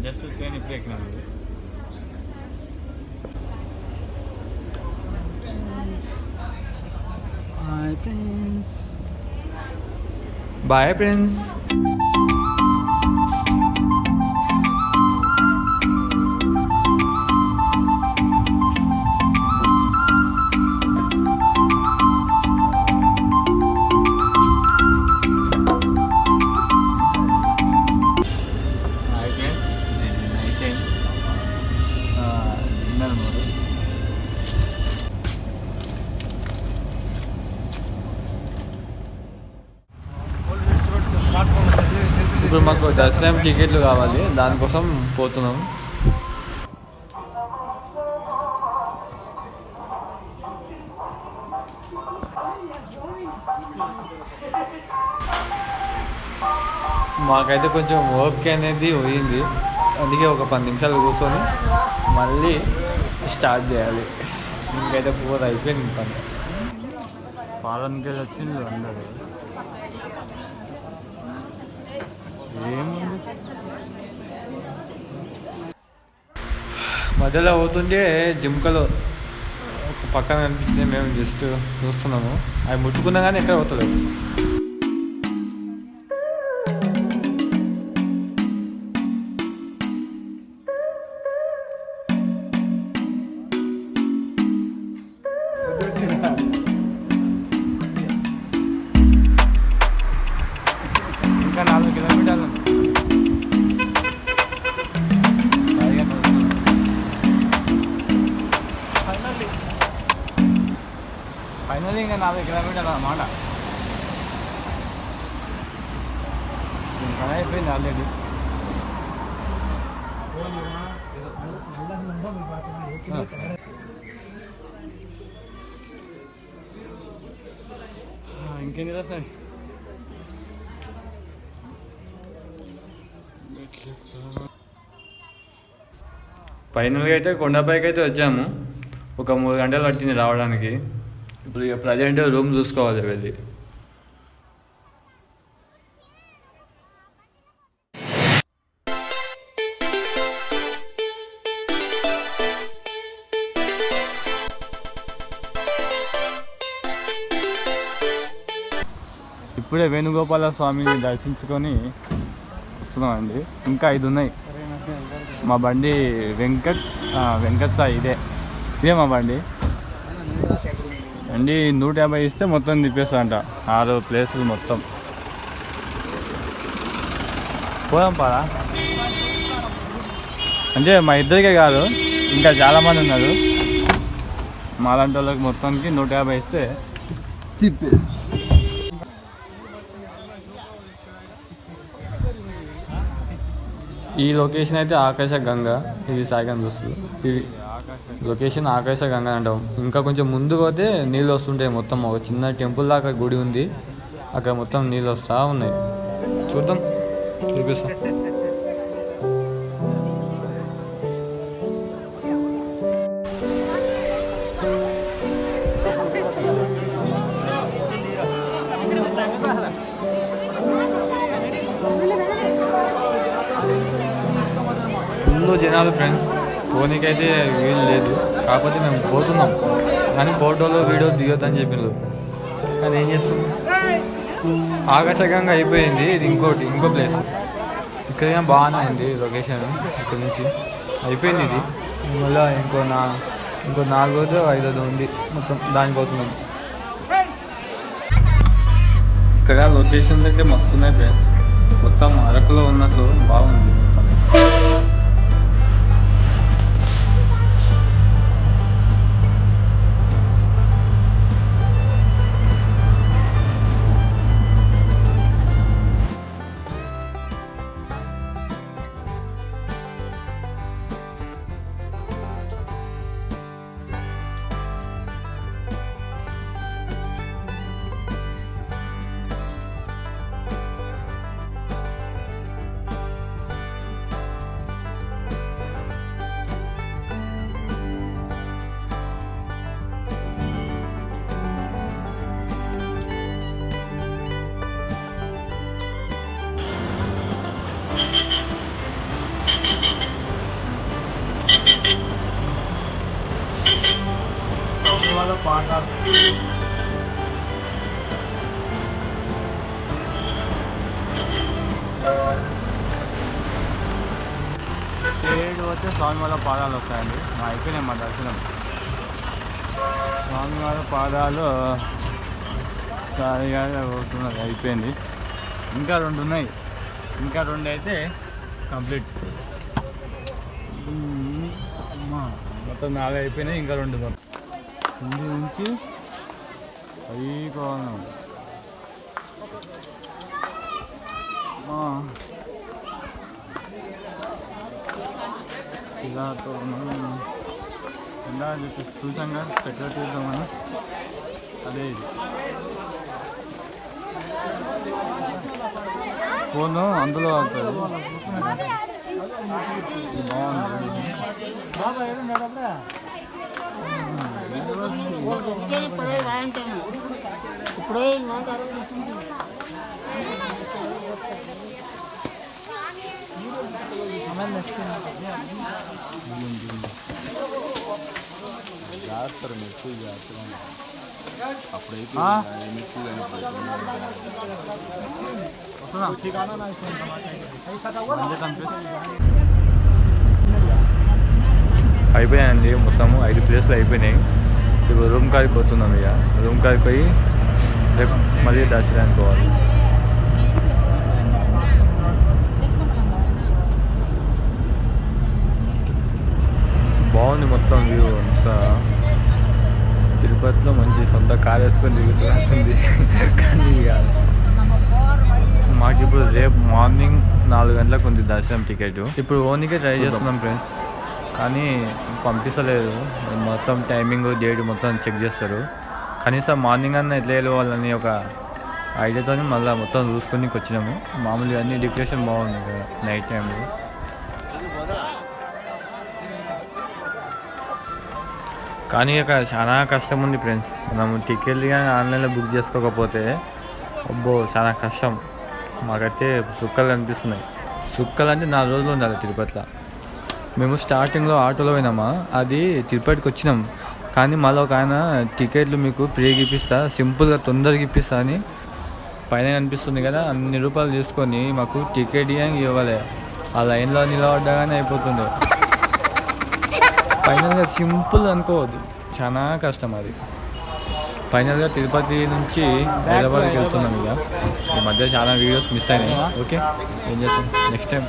Just train ఇప్పుడే ఎక్కినామండి. Hi friends. Bye friends. ఇప్పుడు మాకు దర్శనం టికెట్లు కావాలి, దానికోసం పోతున్నాం. మాకైతే కొంచెం వర్క్ అనేది పోయింది, అందుకే ఒక 10 నిమిషాలు కూర్చొని మళ్ళీ స్టార్ట్ చేయాలి. ఇంకైతే 4 అయిపోయింది పని. పాలనకి వచ్చింది అందరూ. ఏముంది మధ్యలో అవుతుంటే జిమ్కలో పక్కన కనిపించింది, మేము జస్ట్ చూస్తున్నాము. అవి ముట్టుకున్నా కానీ ఎక్కడ అవుతలేదు. ఇంకా 4 కిలోమీటర్లు ఫైనల్లీ ఇంకా 4 కిలోమీటర్లు అన్నమాట. పని అయిపోయింది ఆల్రెడీ. ఇంకేంది రాసాయి. ఫైనల్గా అయితే కొండపైకి అయితే వచ్చాము. ఒక 3 గంటలు పట్టింది రావడానికి. ఇప్పుడు ఇక ప్రజెంట్ రూమ్ చూసుకోవాలి వెళ్ళి. ఇప్పుడే వేణుగోపాల స్వామిని దర్శించుకొని వస్తున్నామండి. ఇంకా 5 ఉన్నాయి. మా బండి వెంకట్ సాయి ఇదే మా బండి. 150 ఇస్తే మొత్తం తిప్పేస్తా అంట, 6 ప్లేసులు మొత్తం. పోదాం పారా. అంటే మా ఇద్దరికే కాదు, ఇంకా చాలామంది ఉన్నారు. మాలాంటి వాళ్ళకి మొత్తానికి 150 ఇస్తే తిప్పేస్తా. ఈ లొకేషన్ అయితే ఆకాశ గంగ, ఇది సాయిగాన్ చూస్తుంది. ఇది లొకేషన్ ఆకాశ గంగ అంటాం. ఇంకా కొంచెం ముందు పోతే నీళ్ళు వస్తుంటాయి. మొత్తం ఒక చిన్న టెంపుల్ దాకా గుడి ఉంది, అక్కడ మొత్తం నీళ్ళు వస్తూ ఉన్నాయి. చూద్దాం, చూపిస్తాం. ఫుల్ జనాలు ఫ్రెండ్స్, పోనీకైతే వీలు లేదు. కాకపోతే మేము పోతున్నాం, కానీ ఫోటోలో వీడియో దిగొద్దని చెప్పినారు. కానీ ఏం చేస్తుంది, ఆకాశగంగా అయిపోయింది. ఇది ఇంకో ప్లేస్. ఇక్కడ బాగానే ఉంది లొకేషన్. ఇక్కడ నుంచి అయిపోయింది ఇది. మళ్ళీ ఇంకో 4వ 5వ ఉంది, మొత్తం దానికి పోతున్నాం. ఇక్కడ లొకేషన్స్ అయితే మస్తున్నాయి ఫ్రెండ్స్. మొత్తం అరకులో ఉన్నట్లు బాగుంది మొత్తం. ఏడు వచ్చే స్వామివారి పాదాలు వస్తాయండి. మా అయిపోయినాయి మా దర్శనం. స్వామివారి పాదాలు సరిగా వస్తున్నది, అయిపోయింది. ఇంకా 2 ఉన్నాయి. ఇంకా 2 అయితే కంప్లీట్. మొత్తం 4 అయిపోయినాయి. ఇంకా 2 ఇంటి నుంచి అయిపోను. ఇలాతో చూసాంగా పెట్రోల్ తీద్దామని, అదే ఇది ఫోను అందులో అవుతుంది. బాగుంది. జాగ్రత్త మీరు ఫుల్ జాగ్రత్తగా అప్పుడైతే అయిపోయాయండి. మొత్తము 5 ప్లేస్లు అయిపోయినాయి. ఇప్పుడు రూమ్ కాడికి పోతున్నాం. ఇక రూమ్ కాడికి పోయి రేపు మళ్ళీ దర్శనానికి పోవాలి. బాగుంది మొత్తం వ్యూ అంతా. తిరుపతిలో మంచి సొంత కార్ వేసుకొని తిరుగుతుంది. కానీ ఇక మాకు ఇప్పుడు రేపు మార్నింగ్ 4 గంటలకు ఉంది దర్శనం టికెట్. ఇప్పుడు ఓన్లీకే ట్రై చేస్తున్నాం ఫ్రెండ్స్, కానీ పంపిస్తలేదు. మొత్తం టైమింగ్ డేట్ మొత్తం చెక్ చేస్తారు. కనీసం మార్నింగ్ అన్న ఎట్లా వెళ్ళాలని ఒక ఐడియాతో మళ్ళీ మొత్తం చూసుకొని వచ్చినాము. మామూలుగా అన్ని డెకరేషన్ బాగుంది కదా నైట్ టైంలో. కానీ ఇక చాలా కష్టం ఉంది ఫ్రెండ్స్. మనం టికెట్లు కానీ ఆన్లైన్లో బుక్ చేసుకోకపోతే అబ్బో చాలా కష్టం. మాకైతే సుక్కలు అనిపిస్తున్నాయి. సుక్కలు అంటే 4 రోజులు ఉండాలి తిరుపతిలో. మేము స్టార్టింగ్లో ఆటోలో పోయినామా, అది తిరుపతికి వచ్చినాం. కానీ మళ్ళీ ఒక ఆయన టికెట్లు మీకు ఫ్రీగా ఇప్పిస్తా, సింపుల్గా తొందరగా ఇప్పిస్తా అని పైన కనిపిస్తుంది కదా, అన్ని రూపాయలు తీసుకొని మాకు టికెట్ ఇవ్వాలి. ఆ లైన్లో నిలబడ్డాగానే అయిపోతుంది. ఫైనల్గా సింపుల్ అనుకోవద్దు, చాలా కష్టం అది. ఫైనల్గా తిరుపతి నుంచి హైదరాబాద్కి వెళ్తున్నాం. ఇక ఈ మధ్య చాలా వీడియోస్ మిస్ అయినాయి. ఓకే, ఏం చేస్తాం నెక్స్ట్ టైం.